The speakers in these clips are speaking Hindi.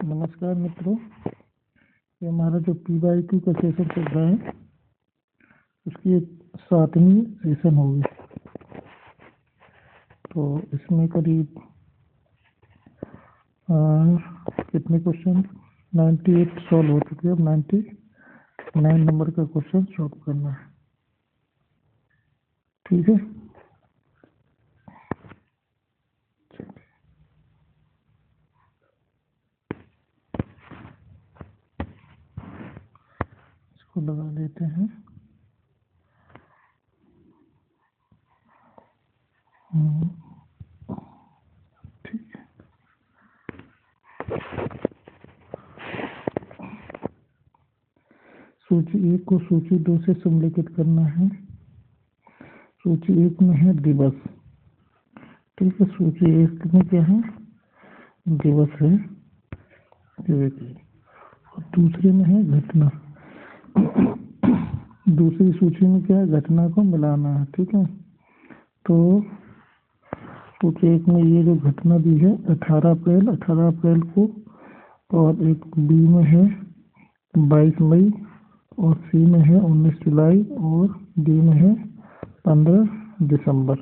नमस्कार मित्रों, ये हमारा जो PYQ का सेशन चल रहा है उसकी एक 7वीं सेशन होगी। तो इसमें करीब कितने क्वेश्चन 98 सॉल्व हो चुके हैं। अब 99 नंबर का क्वेश्चन सॉल्व करना है। ठीक है, इसको लगा लेते हैं। ठीक है, सूची 1 को सूची 2 से सम्मिलित करना है। सूची 1 में है दिवस। ठीक है, सूची 1 में क्या है? दिवस है। और दूसरे में है घटना। दूसरी सूची में क्या है? घटना को मिलाना है। ठीक है, तो सूची 1 में ये जो घटना दी है 18 अप्रैल को, और एक बी में है 22 मई, और सी में है 19 जुलाई, और डी में है 15 दिसंबर।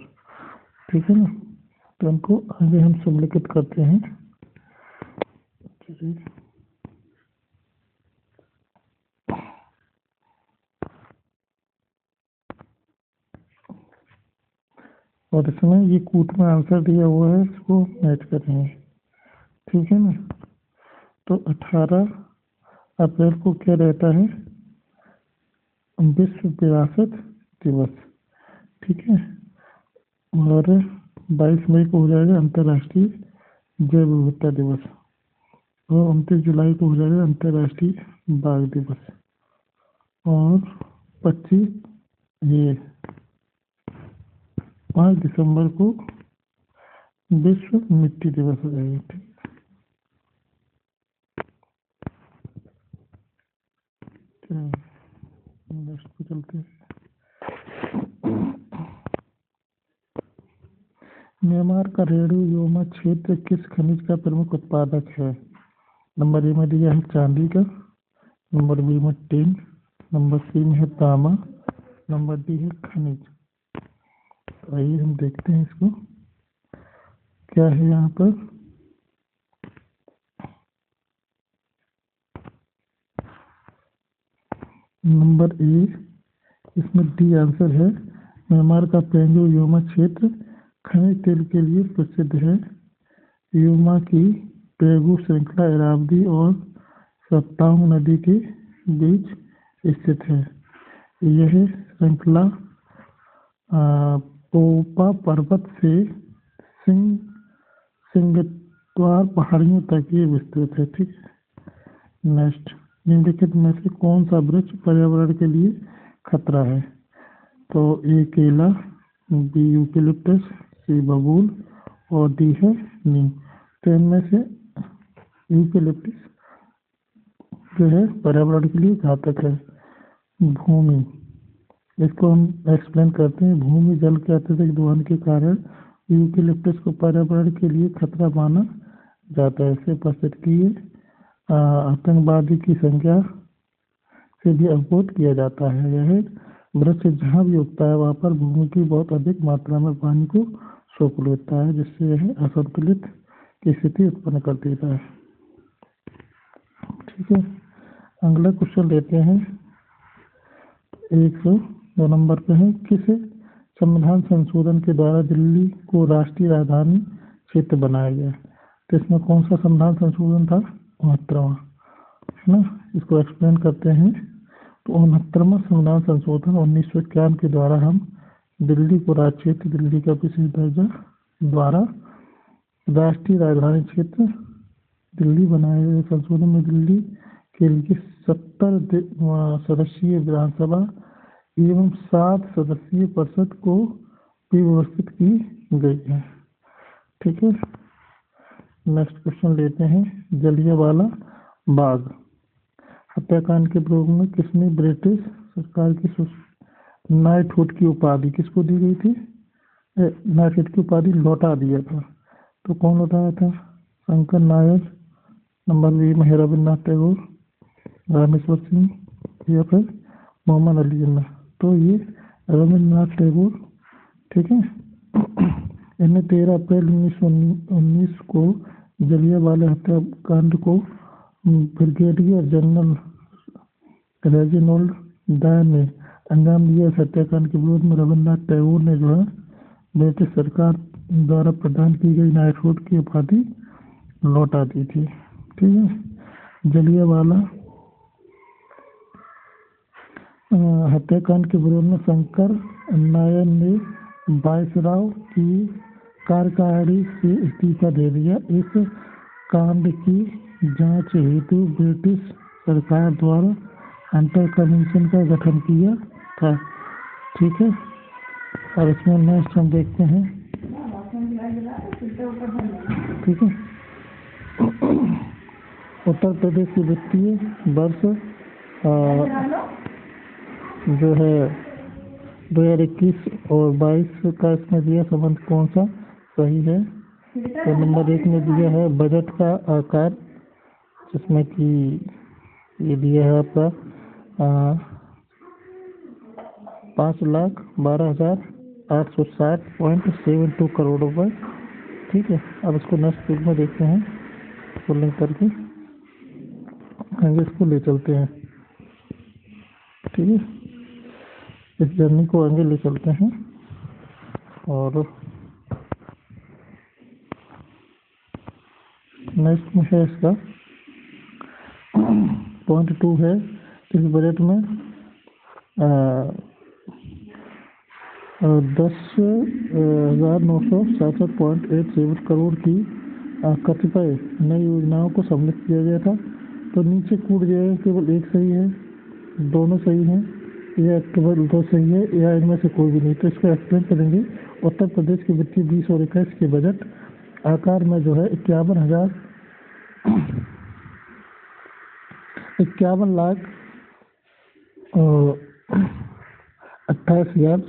ठीक है ना, तो इनको आगे हम सम्मिलित करते हैं। और इसमें ये कूट में आंसर दिया हुआ है, इसको मैच करेंगे। ठीक है ना, तो 18 अप्रैल को क्या रहता है? विश्व विरासत दिवस। ठीक है, और 22 मई को हो जाएगा अंतर्राष्ट्रीय जैव विविधता दिवस, और 29 जुलाई को हो जाएगा अंतर्राष्ट्रीय बाघ दिवस, और 5 दिसंबर को विश्व मिट्टी दिवस हो जाएगा। नेक्स्ट पे चलते हैं। म्यांमार का रेडियोमा क्षेत्र किस खनिज का प्रमुख उत्पादक है? नंबर ए में दिया है चांदी का, नंबर बी में टिन, नंबर सी में है तांबा, नंबर डी है खनिज। तो आइए हम देखते हैं इसको क्या है यहाँ पर। नंबर ए, इसमें डी आंसर है। म्यांमार का पेंगो योमा क्षेत्र खनिज तेल के लिए प्रसिद्ध है। योमा की पेगू श्रृंखला इरावदी और सप्तांग नदी के बीच स्थित है। यह श्रृंखला पोपा पर्वत से सिंगतवार पहाड़ियों तक ये विस्तृत है। ठीक है, नेक्स्ट, निम्नलिखित में से कौन सा वृक्ष पर्यावरण के लिए खतरा है? तो ए केला, बी यूकेलिप्टस, सी बबूल, और डी है नीम। तो इनमें से यूकेलिप्टस जो है पर्यावरण के लिए घातक है। भूमि, इसको हम एक्सप्लेन करते हैं। भूमि जल के अत्यधिक दोहन के कारण यूकेलिप्टस को पर्यावरण के लिए खतरा माना जाता है। इसे पारिस्थितिकीय आतंकवादी की संख्या से भी अवगत किया जाता है। यह वृक्ष जहाँ भी उगता है वहाँ पर भूमि की बहुत अधिक मात्रा में पानी को सोख लेता है, जिससे यह असंतुलित की स्थिति उत्पन्न कर देता है। ठीक है, अगला क्वेश्चन लेते हैं। 102 नंबर पे है, किस संविधान संशोधन के द्वारा दिल्ली को राष्ट्रीय राजधानी क्षेत्र बनाया गया? तो इसमें कौन सा संविधान संशोधन था? 69वां, है ना। इसको एक्सप्लेन करते हैं। तो 69वां संविधान संशोधन 1951 के द्वारा हम दिल्ली को राज्य क्षेत्र, दिल्ली का विशेष दर्जा द्वारा राष्ट्रीय राजधानी क्षेत्र दिल्ली बनाए गए। संशोधन में दिल्ली के लिए 70 सदस्यीय विधानसभा एवं 7 सदस्यीय परिषद को भी व्यवस्थित की गई है। ठीक है, नेक्स्ट क्वेश्चन लेते हैं। जलियांवाला बाग हत्याकांड के विरोध में किसने ब्रिटिश सरकार की नाइटहुड की उपाधि किसको दी गई थी? नाइटहुड की उपाधि लौटा दिया था। तो कौन लौटाया था? शंकर नायर, नंबर बी में है रविन्द्रनाथ टैगोर, रामेश्वर सिंह या फिर मोहम्मद अली जिन्ना। तो ये रविन्द्रनाथ टैगोर, ठीक है। इन्हें 13 अप्रैल 1919 को जलियांवाला हत्याकांड को ब्रिगेडियर जनरल रेजिनोल्ड डायर ने अंजाम दिया। इस हत्याकांड के विरोध में रविन्द्रनाथ टैगोर ने जो है ब्रिटिश सरकार द्वारा प्रदान की गई नाइटहुड की उपाधि लौटा दी थी, ठीक है। जलियांवाला हत्याकांड के विरोध में शंकर नायर ने वायसराय की कार्यकारिणी से इस्तीफा दे दिया। इस कांड की जांच हेतु ब्रिटिश सरकार द्वारा हंटर कमीशन का गठन किया था, ठीक है। और इसमें नेक्स्ट हम देखते हैं, ठीक है। उत्तर प्रदेश की वित्तीय वर्ष जो है 2021 और 22 का इसमें दिया संबंध कौन सा सही है। तो नंबर 1 में दिया है बजट का आकार, जिसमें कि ये दिया है आपका 5,12,860.72 करोड़ रुपए, ठीक है। अब इसको नेक्स्ट पेज में देखते हैं, इसको लिंक करके आगे इसको ले चलते हैं, ठीक है। इस जर्नी को आगे ले चलते हैं। और नेक्स्ट में है इसका पॉइंट 2 है, इस बजट में 10,967.87 करोड़ की कतिपय नई योजनाओं को सम्मिलित किया गया था। तो नीचे कूद जाएगा, केवल एक सही है, दोनों सही हैं, या केवल 2 सही है, या इनमें से कोई भी नहीं। तो इसको एक्सप्लेन करेंगे। उत्तर प्रदेश के वित्तीय 20 और 21 के बजट आकार में जो है 51 लाख 28,000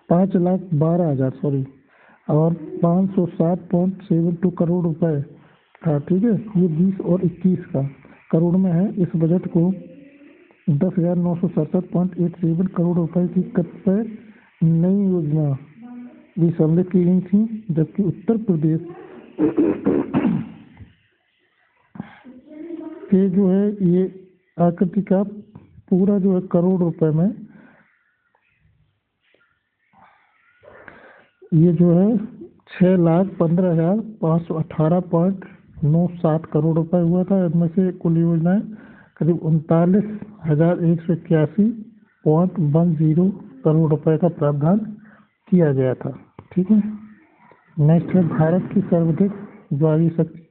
5,12,000 सॉरी और 507.72 करोड़ रुपए था, ठीक है। ये 20 और 21 का करोड़ में है। इस बजट को 10,967.87 करोड़ रुपए की कतिपय नई योजना भी सम्मिलित की गई थी, जबकि उत्तर प्रदेश के जो है ये आकृति का पूरा जो है करोड़ रुपए में ये जो है 6,15,518.97 करोड़ रुपए हुआ था। इनमें से कुल योजनाएं करीब 39,181.10 करोड़ रुपए का प्रावधान किया गया था, ठीक है। नेक्स्ट है भारत की सर्वाधिक ज्वारीय शक्ति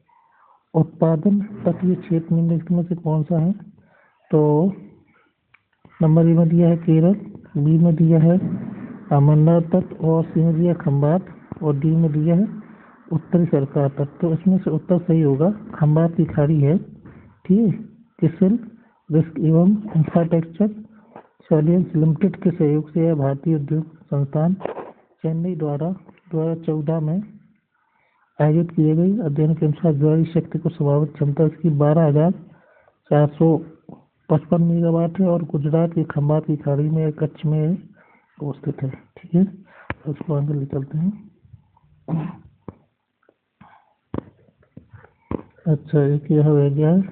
उत्पादन तटीय क्षेत्र निम्नलिखित में से कौन सा है। तो नंबर ए में दिया है केरल, बी में दिया है मंदार तट, और सी में दिया खंबात, और डी में दिया है उत्तरी सरकार तट। तो इसमें से उत्तर सही होगा, खंबात की खाड़ी है, ठीक है। किसिल रिस्क एवं इंफ्रास्ट्रक्चर सॉल्यूशंस लिमिटेड के सहयोग से यह भारतीय उद्योग संस्थान चेन्नई द्वारा 2014 में आयोजित किए गई अध्ययन के अनुसार ज्वारीय शक्ति को संभावित क्षमता इसकी 12,455 मेगावाट है, और गुजरात के खंबात की खाड़ी में कच्छ में स्थित है, ठीक है। उसको आगे ले चलते हैं। अच्छा, एक यह रह गया है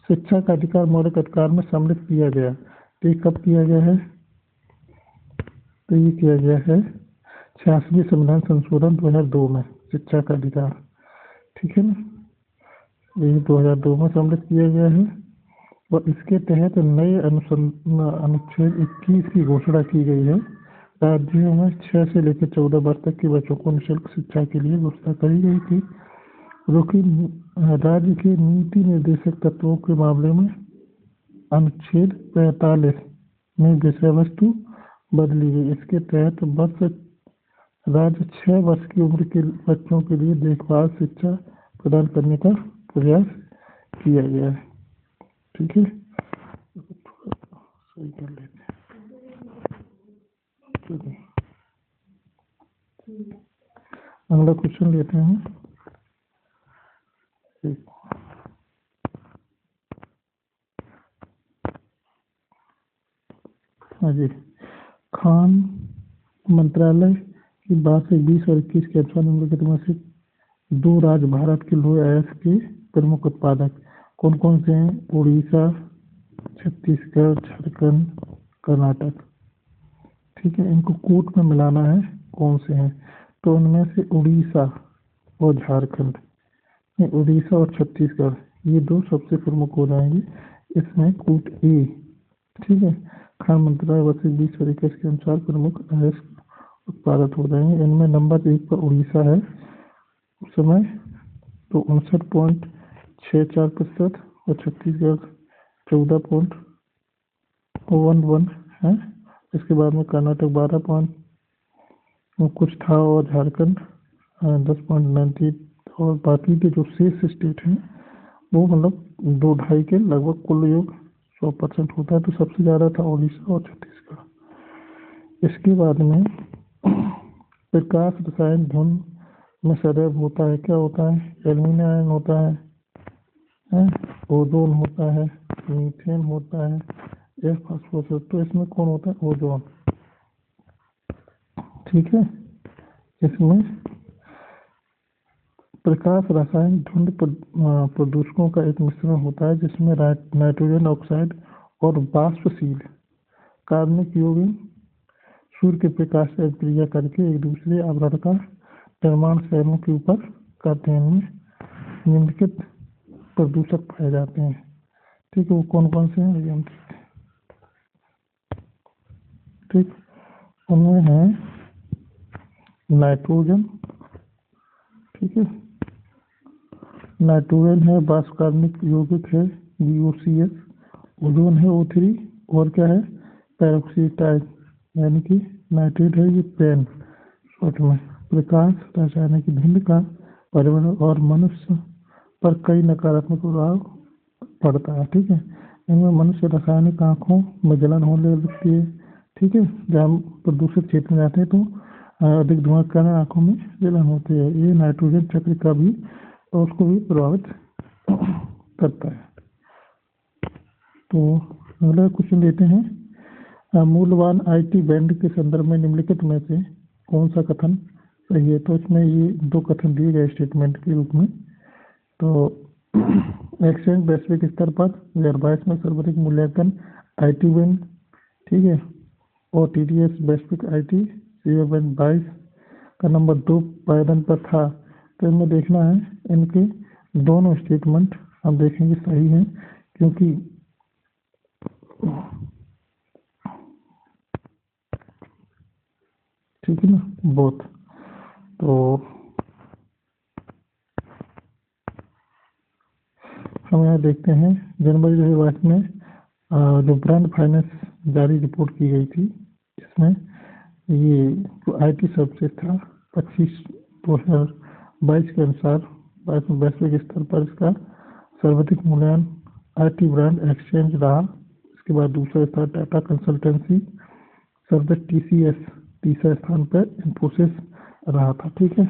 शिक्षा का अधिकार मौलिक अधिकार में सम्मिलित किया गया। तो ये कब किया गया है। तो ये किया गया है 86वें संविधान संशोधन 2002 में शिक्षा का अधिकार, ठीक है ना। ये 2002 में सम्मिलित किया गया है, और इसके तहत नए अनुच्छेद 21 की घोषणा की गई है। राज्यों में 6 से लेकर 14 वर्ष तक के बच्चों को निःशुल्क शिक्षा के लिए घोषणा करी गई थी। राज्य के नीति निर्देशक तत्वों के मामले में अनुच्छेद 45 में विषय वस्तु बदली गई। इसके तहत राज्य 6 वर्ष की उम्र के बच्चों के लिए देखभाल शिक्षा प्रदान करने का प्रयास किया गया है, ठीक है। सही कर लेते हैं, ठीक है। अगला क्वेश्चन लेते हैं। ठीक। हाँ जी। खान मंत्रालय की 22 और 21 के अनुसार निम्नलिखित में से दो राज्य भारत के लौह अयस्क के प्रमुख उत्पादक कौन कौन से हैं? उड़ीसा, छत्तीसगढ़, झारखंड, कर्नाटक। ठीक है, इनको कूट में मिलाना है, कौन से हैं? तो उनमें से उड़ीसा और झारखंड, उड़ीसा और छत्तीसगढ़, ये दो सबसे प्रमुख हो जाएंगे इसमें कूट ए। ठीक है, खान मंत्रालय वर्ष 20 और 21 के अनुसार प्रमुख अयस्क उत्पादक हो जाएंगे। इनमें नंबर 1 पर उड़ीसा है उस समय, तो 59.64% और छत्तीसगढ़ 14.11 है। इसके बाद में कर्नाटक 12 पॉइंट कुछ था और झारखंड 10.98। और बाकी के जो शेष स्टेट हैं वो मतलब 2-2.5 के लगभग कुल योग 100% होता है। तो सबसे ज़्यादा था उड़ीसा और छत्तीसगढ़। इसके बाद में प्रकाश रसायन धुन में सदैव होता है, क्या होता है? एल्यूमिनियम होता है, ओजोन होता है, मीथेन होता है, एयर फास्फोरस। तो इसमें कौन होता है? ओजोन। ठीक है, इसमें प्रकाश रसायन धुंध प्रदूषकों का एक मिश्रण होता है जिसमें नाइट्रोजन ऑक्साइड और वाष्पशील कार्बनिक यौगिक सूर्य के प्रकाश से क्रिया करके एक दूसरे आवरण का निर्माण शहरों के ऊपर करते हैं। इनमें निम्नलिखित प्रदूषक पाए जाते हैं। ठीक है, वो कौन कौन से हैं? ये हम ठीक, उनमें है नाइट्रोजन। ठीक है, नाइट्रोजन है, वाष्पकार्बनिक यौगिक है BOCS, ओजोन है O3, और क्या है? पेरोक्सीटाइड यानी कि नाइट्रेट है, ये पेन शॉर्ट में। प्रकाश रासायनिक धुंध का पर्यावरण और मनुष्य पर कई नकारात्मक प्रभाव पड़ता है। ठीक है, इनमें मनुष्य रासायनिक आंखों में जलन होने लगती है। ठीक है, जब हम प्रदूषित क्षेत्र में जाते हैं तो अधिक धुआं के कारण आंखों में जलन होती है। ये नाइट्रोजन चक्र का भी और उसको भी प्रभावित करता है। तो अगला क्वेश्चन लेते हैं, मूल्यवान IT बैंड के संदर्भ में निम्नलिखित में से कौन सा कथन सही है? तो इसमें ये दो कथन दिए गए स्टेटमेंट के रूप में। तो एक्सचेंज वैश्विक स्तर पर 2022 में सर्वाधिक मूल्यांकन IT बैंड, ठीक है, और TDS वैश्विक IT बैंड 22 का नंबर 2 पायदान पर था। तो इनमें देखना है, इनके दोनों स्टेटमेंट हम देखेंगे सही हैं, क्योंकि ठीक है ना, बोथ। तो हम यहाँ देखते हैं जनवरी 2022 में जो ब्रांड फाइनेंस जारी रिपोर्ट की गई थी, इसमें ये जो IT सर्विसेज था 25/2022 के अनुसार वैश्विक स्तर पर इसका सर्वाधिक मूल्यांकन IT ब्रांड एक्सचेंज रहा। इसके बाद दूसरा स्थान टाटा कंसल्टेंसी सर्विस TCS, तीसरा स्थान पर इन्फोसिस रहा था। ठीक है,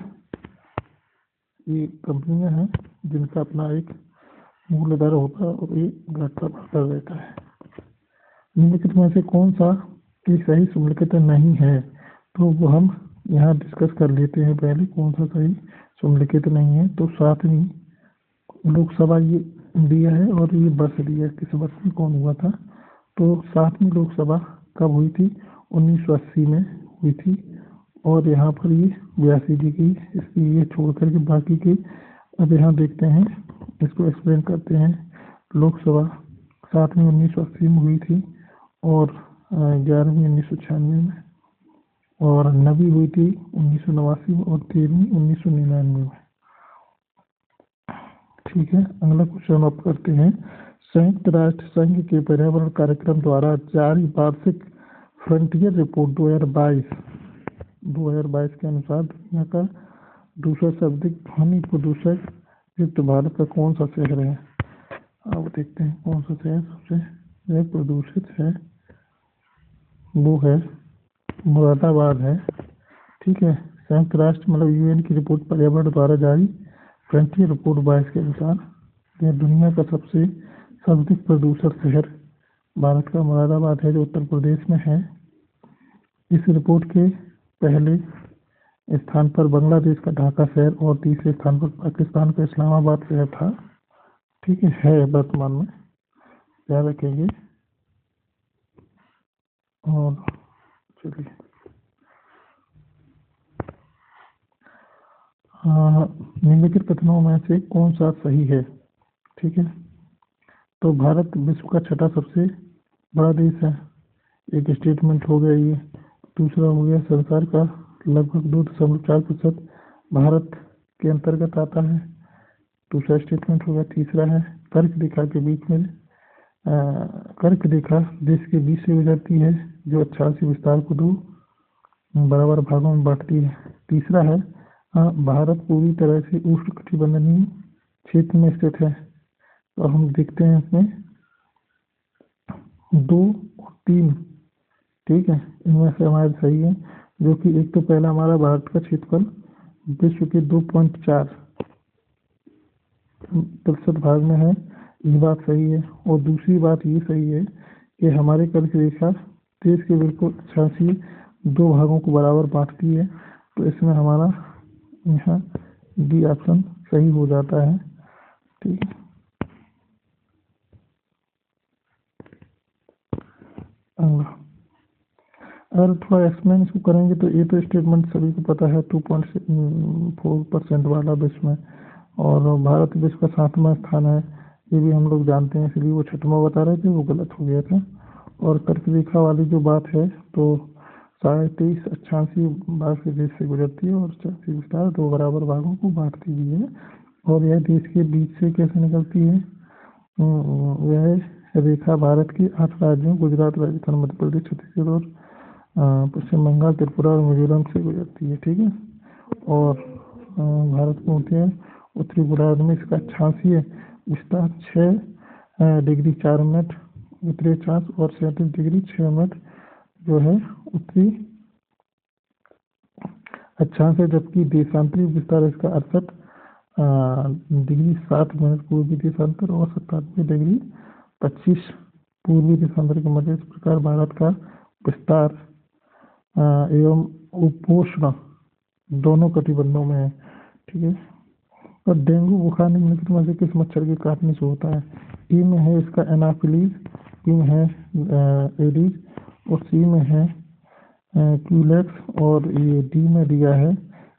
ये कंपनियां हैं जिनका अपना एक मूल्य दर होता है और ये घटता बढ़ता रहता है। निम्नलिखित में से कौन सा एक सही सम्मिलित नहीं है? तो वो हम यहाँ डिस्कस कर लेते हैं पहले, कौन सा सही सम्मिलित नहीं है। तो 7वीं लोकसभा ये दिया है और ये वर्ष दिया है, किस वर्ष में कौन हुआ था? तो 7वीं लोकसभा कब हुई थी? 1980 में हुई थी। और यहाँ पर ये 82 की, इसकी ये छोड़ करके बाकी के अब यहाँ देखते हैं, इसको एक्सप्लेन करते हैं। लोकसभा 7वीं 1980 में हुई थी और 11वीं 1996 में, और 9वीं हुई थी 1989 में, और 13वीं 1999 में। ठीक है, अगला क्वेश्चन आप करते हैं। संयुक्त राष्ट्र संघ के पर्यावरण कार्यक्रम द्वारा जारी वार्षिक फ्रंटियर रिपोर्ट 2022 के अनुसार दुनिया का दूसरा सर्वाधिक ध्वनि प्रदूषक युक्त भारत का कौन सा शहर है? अब देखते हैं कौन सा शहर सबसे प्रदूषित है। वो है मुरादाबाद है। ठीक है, संयुक्त राष्ट्र मतलब UN की रिपोर्ट पर्यावरण द्वारा जारी फ्रंटियर रिपोर्ट 22 के अनुसार यह दुनिया का सबसे सर्वाधिक प्रदूषित शहर भारत का मुरादाबाद है, जो उत्तर प्रदेश में है। इस रिपोर्ट के पहले स्थान पर बांग्लादेश का ढाका शहर और तीसरे स्थान पर पाकिस्तान का इस्लामाबाद शहर था। ठीक है वर्तमान में, याद रखेंगे। और चलिए, निम्नलिखित कथनों में से कौन सा सही है? ठीक है, तो भारत विश्व का छठा सबसे बड़ा देश है, एक स्टेटमेंट हो गया ये। दूसरा हो गया संसार का लगभग 2.4% भारत के अंतर्गत आता है, दूसरा स्टेटमेंट हो गया। तीसरा है कर्क रेखा के बीच में कर्क रेखा देश के बीच से गुजरती है, जो अक्षांशीय विस्तार को 2 बराबर भागों में बांटती है। तीसरा है भारत पूरी तरह से उष्णकटिबंधीय क्षेत्र में स्थित है। तो हम देखते हैं इसमें 2 और 3, ठीक है, इनमें से हमारा सही है, जो कि एक तो पहला हमारा भारत का क्षेत्रफल विश्व के 2.4% भाग में है, ये बात सही है। और दूसरी बात ये सही है कि हमारे कर्क रेखा देश के बिल्कुल अक्षांशीय 2 भागों को बराबर बांटती है। तो इसमें हमारा यहाँ डी ऑप्शन सही हो जाता है। ठीक है, अगर थोड़ा एक्सप्लेन इसको करेंगे तो ये तो स्टेटमेंट सभी को पता है, 2.4% वाला विश्व में, और भारत विश्व का 7वां स्थान है, ये भी हम लोग जानते हैं, इसलिए वो 6वां बता रहे थे, वो गलत हो गया था। और कर्क रेखा वाली जो बात है, तो 23.5 अक्षांशीय भाग से देश से गुजरती है और अक्षांशीय विस्तार 2 बराबर भागों को बांटती भी है। और यह देश के बीच से कैसे निकलती है? वह रेखा भारत के 8 राज्यों गुजरात, राजस्थान, मध्य प्रदेश, छत्तीसगढ़ और पश्चिम बंगाल, त्रिपुरा और मिजोरम से गुजरती है। ठीक है, और भारत में होते हैं उत्तरी गोलार्ध में इसका अक्षांशीय विस्तार 6 डिग्री 4 मिनट उत्तरी अक्षांश और 37 डिग्री 6 मिनट जो है उत्तरी अक्षांश है, जबकि देशांतरी विस्तार इसका 68 डिग्री 7 मिनट पूर्वी देशांतर और 97 डिग्री 25 पूर्वी देशांतर के मध्य। इस प्रकार भारत का विस्तार एवं उपोष्ण दोनों कटिबंधों में है। ठीक है, और डेंगू बुखार निम्नलिखित में से किस मच्छर के काटने से होता है? ई में है इसका एनाफिलीज, बी में है एडीज और सी में है क्यूलेक्स और ये डी में दिया है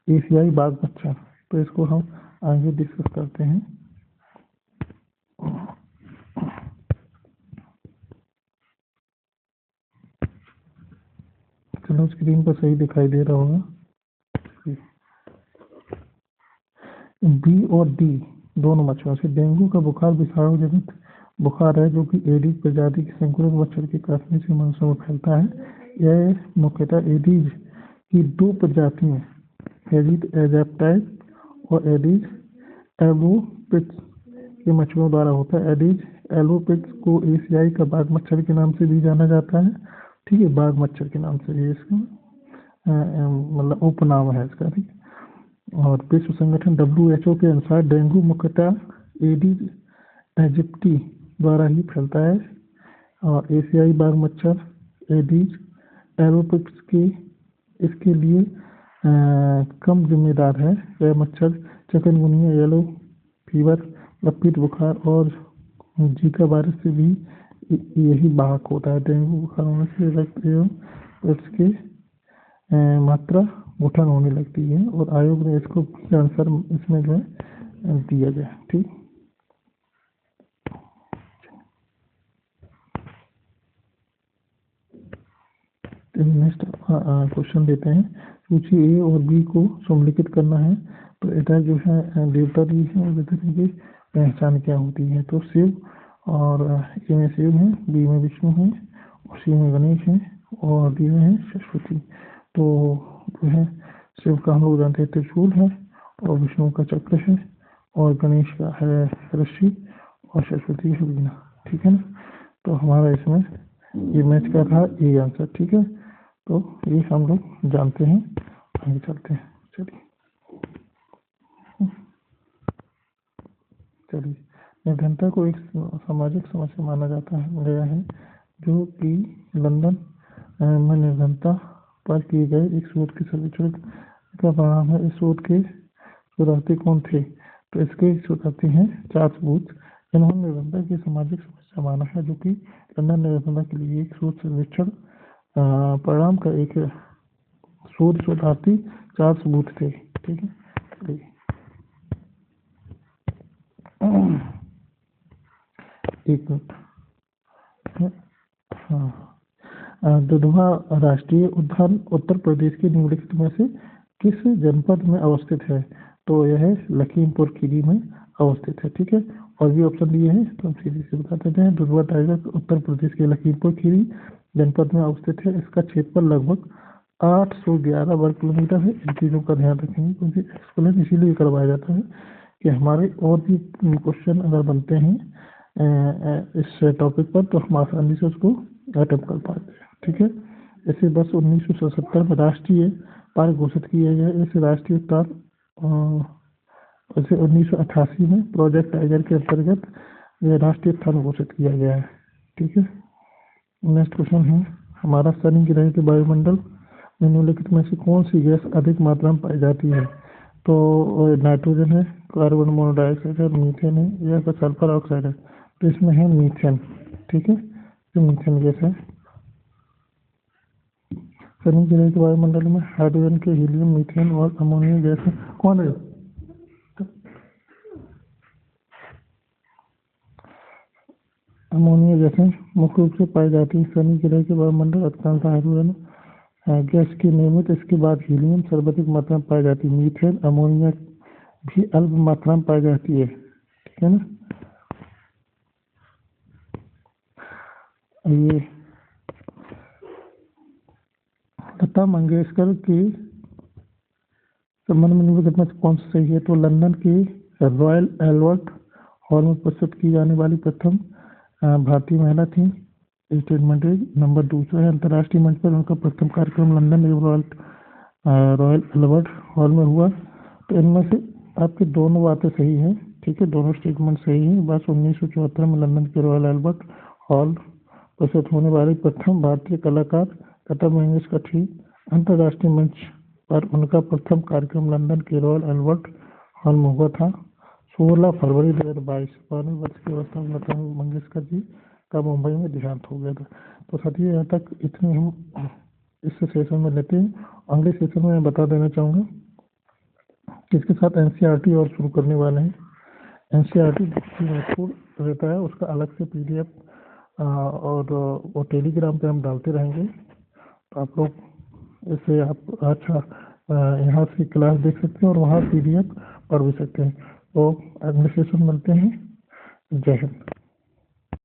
एशियाई बाघ मच्छर। तो इसको हम आगे डिस्कस करते हैं। चलो, स्क्रीन पर सही दिखाई दे रहा होगा। बी और डी दोनों मच्छरों से डेंगू का बुखार विषाणु जनित बुखार है, जो कि एडीज प्रजाति के संक्रमित मच्छर के काटने से मनुष्यों में फैलता है। यह मुख्यतः एडीज की 2 प्रजातियों एडीज एजिप्टाइस और एडीज एल्बोपिक्स के मच्छरों द्वारा होता है। एडीज एल्बोपिक्स को एशियाई का बाघ मच्छर के नाम से भी जाना जाता है। ठीक है, बाघ मच्छर के नाम से भी इसका मतलब उपनाम है इसका। ठीक, और विश्व संगठन WHO के अनुसार डेंगू मुख्यतः एडीज एजिप्टी द्वारा ही फैलता है, और एशियाई बाघ मच्छर एडीज एल्बोपिक्स के इसके लिए कम जिम्मेदार है। यह मच्छर चिकनगुनिया, येलो फीवर, लपीट बुखार और जीका वायरस से भी यही वाहक होता है। डेंगू बुखार होने से रक्त एवं इसके मात्रा घुटन होने लगती है, और आयोग ने इसको आंसर इसमें जो है दिया गया। ठीक, नेक्स्ट क्वेश्चन देते हैं। सूची ए और बी को समलिखित करना है, तो इधर जो है देवता दी है, उधर की पहचान क्या होती है? तो शिव, और ए में शिव है, बी में विष्णु है, और सी में गणेश है, और डी में है सरस्वती। तो जो है शिव का हम लोग जानते हैं त्रिशूल है, और विष्णु का चक्र है, और गणेश का है रस्सी, और सरस्वती है वीणा। ठीक है ना, तो हमारा इसमें ये मैच का था ये आंसर। ठीक है, तो ये हम लोग जानते हैं, आगे चलते हैं। चलिए, स्टडी। निर्धनता को एक सामाजिक समस्या माना जाता है गया है जो कि लंदन में निर्धनता पर किए गए एक शोध के सर्वेक्षण का परिणाम है। इस शोध के शोधार्थी कौन थे? तो इसके शोधार्थी हैं चार्ल्स बूथ। इन्होंने निर्धनता की सामाजिक समस्या माना है जो कि लंदन निर्धनता के लिए एक शोध सर्वेक्षण परिणाम का एक शोधार्थी चार्ल्स बूथ थे। ठीक है, एक मिनट। हाँ, दुधवा राष्ट्रीय उद्यान उत्तर प्रदेश के निम्नलिखित में से किस जनपद में अवस्थित है? तो यह लखीमपुर खीरी में अवस्थित है। ठीक है, और भी ऑप्शन दिए हैं तो हम सीधे से बता देते हैं। दुधवा टाइगर उत्तर प्रदेश के लखीमपुर खीरी जनपद में अवस्थित है। इसका क्षेत्रफल लगभग 811 वर्ग किलोमीटर है। इन चीज़ों का ध्यान रखेंगे क्योंकि एक्सप्लेन इसीलिए करवाया जाता है कि हमारे और भी क्वेश्चन अगर बनते हैं इस टॉपिक पर तो हम आसानी से उसको अटेम्प्ट कर पाते हैं। ठीक है, इसे वर्ष 1977 में राष्ट्रीय पार्क घोषित किया गया। इस राष्ट्रीय उद्यान इसे 1988 में प्रोजेक्ट टाइगर के अंतर्गत यह राष्ट्रीय स्थान घोषित किया गया है। ठीक है, नेक्स्ट क्वेश्चन है हमारा, शनि ग्रह के वायुमंडल में निम्नलिखित में से कौन सी गैस अधिक मात्रा में पाई जाती है? तो नाइट्रोजन है, कार्बन मोनोडाइऑक्साइड है, मीथेन है या सल्फर ऑक्साइड है? तो इसमें है मीथेन। ठीक है, जो मीथेन गैस है। शनि ग्रह के वायुमंडल में हाइड्रोजन के हीलियम, मीथेन और अमोनिया गैस है। कौन है? अमोनिया गैसें मुख्य रूप से पाई जाती है। शनि ग्रह के वायुमंडल अधिकांश हाइड्रोजन गैस की निर्मित, इसके बाद हीलियम सर्वाधिक मात्रा में पाई जाती है। मीथेन, अमोनिया भी अल्प मात्रा में पाई जाती है। ठीक है ना। ये लता मंगेशकर के संबंध में निम्नलिखित में कौन सा सही है? तो लंदन के रॉयल एल्बर्ट हॉल में प्रस्तुत की जाने वाली प्रथम भारतीय महिला थी। स्टेटमेंट नंबर 2 है, अंतर्राष्ट्रीय मंच पर उनका प्रथम कार्यक्रम लंदन रॉयल एल्बर्ट हॉल में हुआ। तो इनमें से आपकी दोनों बातें सही हैं। ठीक है, दोनों स्टेटमेंट सही हैं। बस 1974 में लंदन के रॉयल एल्बर्ट हॉल प्रस्तुत होने वाली प्रथम भारतीय कलाकार लता मंगेशकर थी। अंतर्राष्ट्रीय मंच पर उनका प्रथम कार्यक्रम लंदन के रॉयल एल्बर्ट हॉल में हुआ था। 16 फरवरी 2022 52 वर्ष की अवस्था में लता मंगेशकर जी का मुंबई में देहांत हो गया था। तो साथियों, यहाँ तक इतनी हम इस सेशन में लेते हैं। अगले सेशन में मैं बता देना चाहूँगा कि इसके साथ एनसीईआरटी और शुरू करने वाले हैं। एनसीईआरटी महत्वपूर्ण रहता है, उसका अलग से पीडीएफ और वो टेलीग्राम पे हम डालते रहेंगे। तो आप लोग इसे आप अच्छा यहाँ से क्लास देख सकते हैं और वहाँ पीडीएफ पढ़ भी सकते हैं। तो अगले सेशन मिलते हैं। जय हिंद।